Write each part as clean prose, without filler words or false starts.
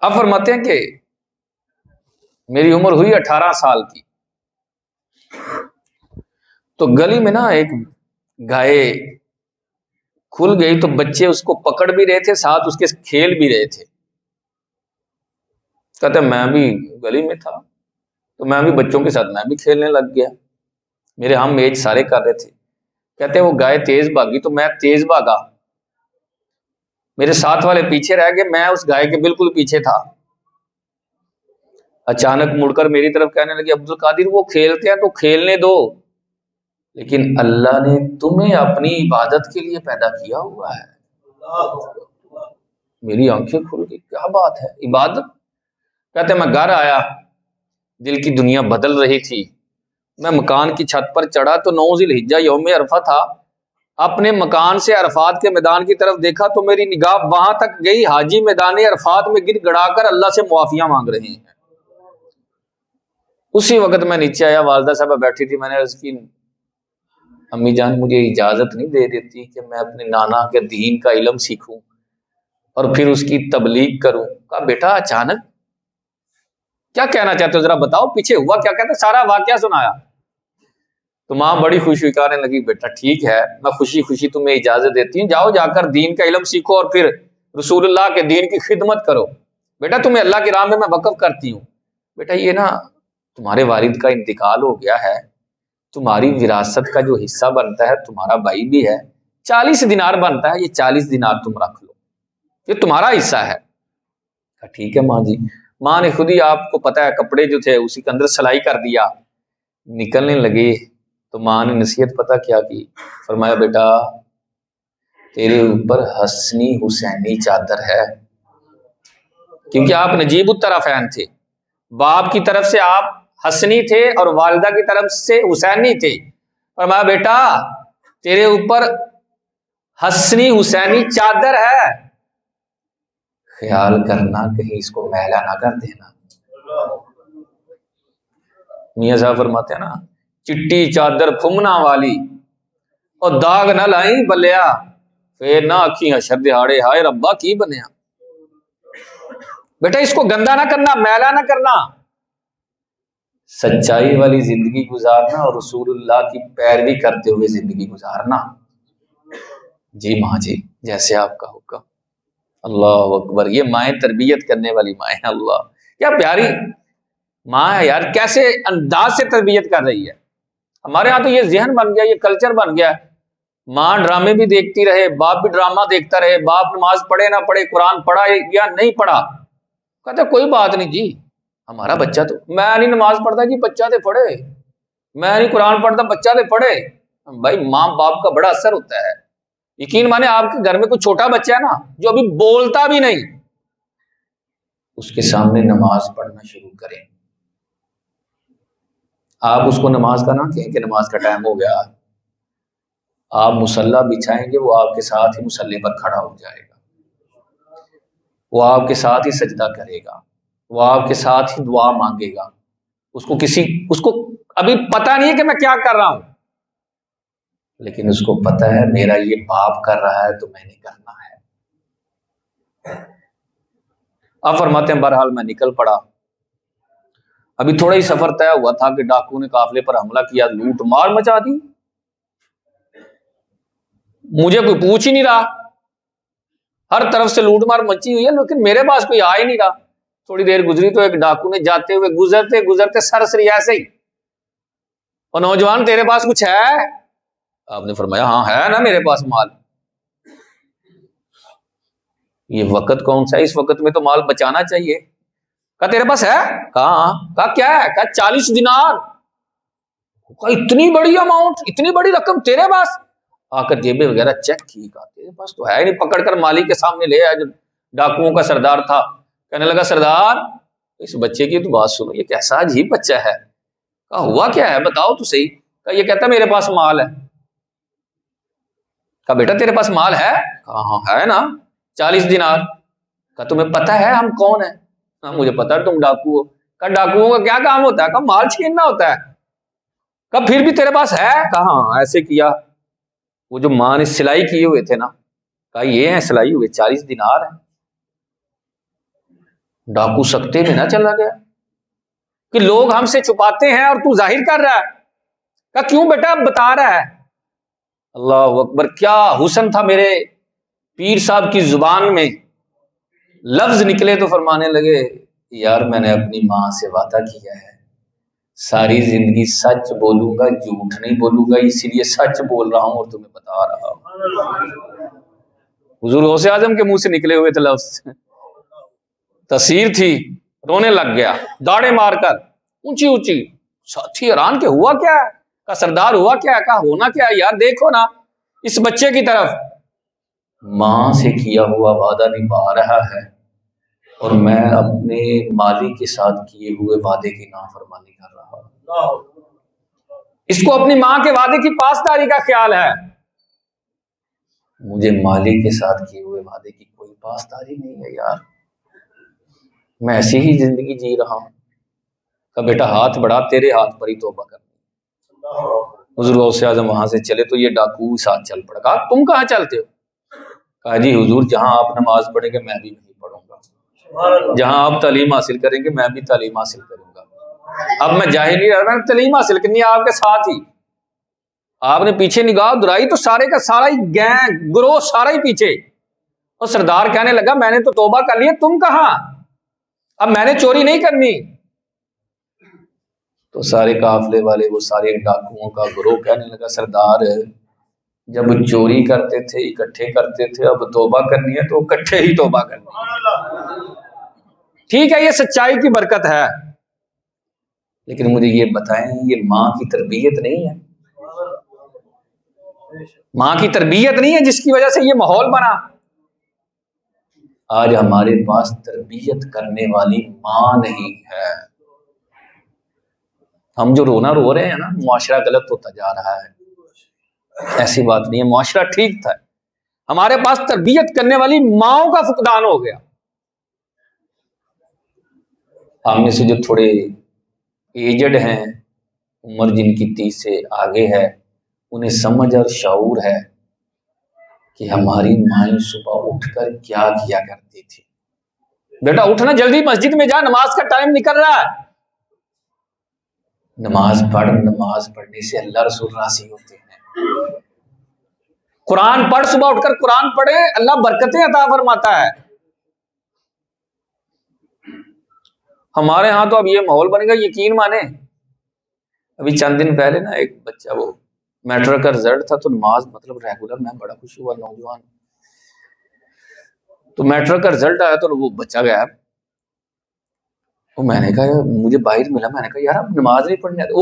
اب فرماتے ہیں کہ میری عمر ہوئی 18 سال کی، تو گلی میں نا ایک گائے کھل گئی، تو بچے اس کو پکڑ بھی رہے تھے، ساتھ اس کے کھیل بھی رہے تھے۔ کہتے میں بھی گلی میں تھا تو میں بھی بچوں کے ساتھ میں بھی کھیلنے لگ گیا، میرے ہم ایج سارے کر رہے تھے۔ کہتے وہ گائے تیز بھاگی تو میں تیز بھاگا، میرے ساتھ والے پیچھے رہ گئے، میں اس گائے کے بالکل پیچھے تھا۔ اچانک مڑ کر میری طرف کہنے لگے عبد القادر وہ کھیلتے ہیں تو کھیلنے دو، لیکن اللہ نے تمہیں اپنی عبادت کے لیے پیدا کیا ہوا ہے۔ میری آنکھیں کھل گئی، کیا بات ہے، عبادت۔ کہتے میں گھر آیا، دل کی دنیا بدل رہی تھی، میں مکان کی چھت پر چڑھا تو 9 ذی الحجہ یوم عرفہ تھا، اپنے مکان سے عرفات کے میدان کی طرف دیکھا تو میری نگاہ وہاں تک گئی، حاجی میدان عرفات میں گر گڑا کر اللہ سے معافیاں مانگ رہے ہیں۔ اسی وقت میں نیچے آیا، والدہ صاحبہ بیٹھی تھی، میں نے عرض کی امی جان مجھے اجازت نہیں دے دیتی کہ میں اپنے نانا کے دین کا علم سیکھوں اور پھر اس کی تبلیغ کروں؟ کہا بیٹا اچانک کیا کہنا چاہتے ہو ذرا بتاؤ، پیچھے ہوا کیا؟ کہتے سارا واقعہ سنایا۔ تو ماں بڑی خوش ہوئی، کہنے لگی بیٹا ٹھیک ہے، میں خوشی خوشی تمہیں اجازت دیتی ہوں، جاؤ جا کر دین کا علم سیکھو اور پھر رسول اللہ کے دین کی خدمت کرو۔ بیٹا تمہیں اللہ کی راہ میں وقف کرتی ہوں۔ بیٹا یہ نا تمہارے والد کا انتقال ہو گیا ہے، تمہاری وراثت کا جو حصہ بنتا ہے، تمہارا بھائی بھی ہے، 40 دینار بنتا ہے، یہ 40 دینار تم رکھ لو، یہ تمہارا حصہ ہے۔ ٹھیک ہے ماں جی۔ ماں نے خود ہی آپ کو پتا ہے کپڑے جو تھے اسی کے اندر سلائی کر دیا، نکلنے لگے تو ماں نے نصیحت پتا کیا کی، فرمایا بیٹا تیرے اوپر حسنی حسینی چادر ہے، کیونکہ آپ نجیب الطرفین تھے، باپ کی طرف سے آپ حسنی تھے اور والدہ کی طرف سے حسینی تھے۔ فرمایا بیٹا تیرے اوپر حسنی حسینی چادر ہے، خیال کرنا کہیں اس کو میلا نہ کر دینا۔ میاں صاحب فرماتے ہیں نا چٹی چادر پھمنا والی اور داغ نہ لائی بلیا، پھر نہ آکھی حشر دہاڑے ہائے ربا کی بنیا۔ بیٹا اس کو گندا نہ کرنا، میلا نہ کرنا، سچائی والی زندگی گزارنا اور رسول اللہ کی پیروی کرتے ہوئے زندگی گزارنا۔ جی ماں جی جیسے آپ کا حکم۔ اللہ اکبر، یہ مائیں تربیت کرنے والی مائیں، اللہ کیا پیاری ماں ہے یار، کیسے انداز سے تربیت کر رہی ہے۔ ہمارے ہاں تو یہ ذہن بن گیا، یہ کلچر بن گیا، ماں ڈرامے بھی دیکھتی رہے، باپ بھی ڈرامہ دیکھتا رہے، باپ نماز پڑھے نہ پڑھے، قرآن پڑھا یا نہیں پڑھا، کہتے کوئی بات نہیں جی، ہمارا بچہ تو میں نہیں نماز پڑھتا جی، بچہ تو پڑھے، میں نہیں قرآن پڑھتا بچہ تو پڑھے۔ بھائی ماں باپ کا بڑا اثر ہوتا ہے، یقین مانے آپ کے گھر میں کوئی چھوٹا بچہ ہے نا جو ابھی بولتا بھی نہیں، اس کے سامنے نماز پڑھنا شروع کریں، آپ اس کو نماز کا نہ کہیں کہ نماز کا ٹائم ہو گیا، آپ مصلی بچھائیں گے وہ آپ کے ساتھ ہی مصلی پر کھڑا ہو جائے گا، وہ آپ کے ساتھ ہی سجدہ کرے گا، وہ آپ کے ساتھ ہی دعا مانگے گا، اس کو ابھی پتہ نہیں ہے کہ میں کیا کر رہا ہوں، لیکن اس کو پتہ ہے میرا یہ باپ کر رہا ہے تو میں نے کرنا ہے۔ اب فرماتے ہیں بہرحال میں نکل پڑا، ابھی تھوڑا ہی سفر طے ہوا تھا کہ ڈاکو نے قافلے پر حملہ کیا، لوٹ مار مچا دی، مجھے کوئی پوچھ ہی نہیں رہا، ہر طرف سے لوٹ مار مچی ہوئی ہے لیکن میرے پاس کوئی آ ہی نہیں رہا۔ تھوڑی دیر گزری تو ایک ڈاکو نے جاتے ہوئے گزرتے گزرتے سرسری ایسے ہی، اور نوجوان تیرے پاس کچھ ہے؟ آپ نے فرمایا ہاں ہے نا میرے پاس مال۔ یہ وقت کون سا ہے، اس وقت میں تو مال بچانا چاہیے۔ کہا تیرے پاس ہے؟ کہا کیا ہے؟ کہا 40 دینار۔ کہا اتنی بڑی اماؤنٹ، اتنی بڑی رقم تیرے پاس؟ آ کر جیبیں وغیرہ چیک کی، کہا تیرے پاس تو ہے نہیں، پکڑ کر مالی کے سامنے لے آیا جو ڈاکوؤں کا سردار تھا، کہنے لگا سردار اس بچے کی تو بات سنو، یہ کیسا عجیب بچہ ہے، کہا ہوا کیا ہے بتاؤ تو صحیح، کہا یہ کہتا میرے پاس مال ہے۔ کہا بیٹا تیرے پاس مال ہے؟ کہا ہاں ہے نا 40 دینار۔ کہا تمہیں پتا ہے ہم کون ہیں؟ ہاں مجھے پتا ہے تم ڈاکو ہو۔ کہا ڈاکوؤں کا کیا کام ہوتا ہے؟ کہا مال چھیننا ہوتا ہے۔ کہا پھر بھی تیرے پاس ہے؟ کہا ہاں ایسے کیا، وہ جو ماں نے سلائی کیے ہوئے تھے نا، کہا یہ ہیں سلائی ہوئے 40 دینار ہیں۔ ڈاکو سکتے میں نہ چلا گیا کہ لوگ ہم سے چھپاتے ہیں اور تو ظاہر کر رہا ہے؟ کہ کیوں بیٹا بتا رہا ہے؟ اللہ اکبر، کیا حسن تھا میرے پیر صاحب کی زبان میں، لفظ نکلے تو فرمانے لگے یار میں نے اپنی ماں سے وعدہ کیا ہے ساری زندگی سچ بولوں گا، جھوٹ نہیں بولوں گا، اسی لیے سچ بول رہا ہوں اور تمہیں بتا رہا ہوں۔ حضور غوث اعظم کے منہ سے نکلے ہوئے تھے لفظ، تاثیر تھی، رونے لگ گیا داڑے مار کر اونچی اونچی۔ ساتھی حیران کہ ہوا کیا ہے، کا سردار ہوا کیا ہے، کا ہونا کیا ہے یار، دیکھو نا اس بچے کی طرف، ماں سے کیا ہوا وعدہ نبھا رہا ہے اور میں اپنے مالک کے ساتھ کیے ہوئے وعدے کی نافرمانی کر رہا ہوں۔ اس کو اپنی ماں کے وعدے کی پاسداری کا خیال ہے، مجھے مالک کے ساتھ کیے ہوئے وعدے کی کوئی پاسداری نہیں ہے یار، میں ایسی ہی زندگی جی رہا ہوں۔ کہ بیٹا ہاتھ بڑھا، تیرے ہاتھ پر ہی توبہ کرنی۔ حضور غوث اعظم وہاں سے چلے تو یہ ڈاکو ساتھ چل پڑا۔ کہا تم کہاں چلتے ہو؟ کہا جی حضور جہاں آپ نماز پڑھیں گے میں بھی وہیں پڑھوں گا، جہاں آپ تعلیم حاصل کریں گے میں بھی تعلیم حاصل کروں گا۔ اب میں جاہل نہیں رہا، میں نے تعلیم حاصل کرنی ہے آپ کے ساتھ ہی۔ آپ نے پیچھے نگاہ درائی تو سارے کا سارا ہی گینگ گروہ سارا ہی پیچھے، اور سردار کہنے لگا میں نے تو توبہ کر لی، تم کہاں؟ اب میں نے چوری نہیں کرنی۔ تو سارے قافلے والے، وہ سارے ڈاکوؤں کا گروہ کہنے لگا سردار جب چوری کرتے تھے اکٹھے کرتے تھے، اب توبہ کرنی ہے تو اکٹھے ہی توبہ کرنی ہے۔ ٹھیک ہے یہ سچائی کی برکت ہے، لیکن مجھے یہ بتائیں یہ ماں کی تربیت نہیں ہے؟ ماں کی تربیت نہیں ہے جس کی وجہ سے یہ ماحول بنا؟ آج ہمارے پاس تربیت کرنے والی ماں نہیں ہے۔ ہم جو رونا رو رہے ہیں نا، معاشرہ غلط ہوتا جا رہا ہے، ایسی بات نہیں ہے، معاشرہ ٹھیک تھا، ہمارے پاس تربیت کرنے والی ماؤں کا فقدان ہو گیا۔ ہم میں سے جو تھوڑے ایجڈ ہیں، عمر جن کی 30 سے آگے ہے، انہیں سمجھ اور شعور ہے کہ ہماری مائیں صبح اٹھ کر کیا کیا کرتی تھی۔ بیٹا اٹھنا، جلدی مسجد میں جا، نماز کا ٹائم نکل رہا ہے، نماز پڑھ، نماز پڑھنے سے اللہ رسول راضی ہوتے ہیں۔ قرآن پڑھ، صبح اٹھ کر قرآن پڑھے، اللہ برکتیں عطا فرماتا ہے۔ ہمارے ہاں تو اب یہ ماحول بنے گا، یقین مانے ابھی چند دن پہلے نا ایک بچہ، وہ میٹرک کا رزلٹ تھا تو نماز مطلب ریگولر، میں بڑا خوش ہوا، نوجوان تو میٹرک کا رزلٹ آیا تو وہ بچہ گیا، وہ میں نے کہا مجھے باہر ملا، میں نے کہا یار اب نماز نہیں پڑھنے آتی،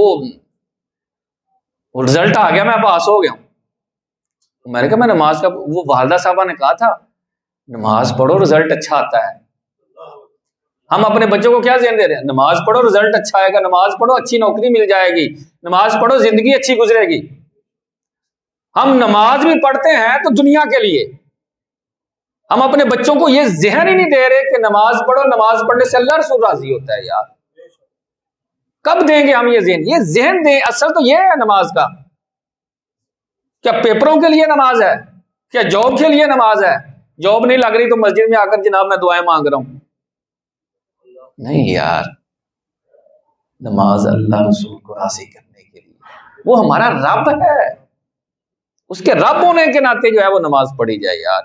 وہ رزلٹ آ گیا میں پاس ہو گیا ہوں۔ میں نے کہا میں نماز کا، وہ والدہ صاحبہ نے کہا تھا نماز پڑھو رزلٹ اچھا آتا ہے۔ ہم اپنے بچوں کو کیا ذہن دے رہے ہیں؟ نماز پڑھو رزلٹ اچھا آئے گا، نماز پڑھو اچھی نوکری مل جائے گی، نماز پڑھو زندگی اچھی گزرے گی۔ ہم نماز بھی پڑھتے ہیں تو دنیا کے لیے، ہم اپنے بچوں کو یہ ذہن ہی نہیں دے رہے کہ نماز پڑھو، نماز پڑھنے سے اللہ رسول راضی ہوتا ہے۔ یار کب دیں گے ہم یہ ذہن دیں؟ اصل تو یہ ہے نماز کا، کیا پیپروں کے لیے نماز ہے؟ کیا جاب کے لیے نماز ہے؟ جاب نہیں لگ رہی تو مسجد میں آ کر جناب میں دعائیں مانگ رہا ہوں؟ نہیں یار، نماز اللہ رسول کو راضی کرنے کے لیے، وہ ہمارا رب ہے، اس کے رب ہونے کے ناطے جو ہے وہ نماز پڑھی جائے۔ یار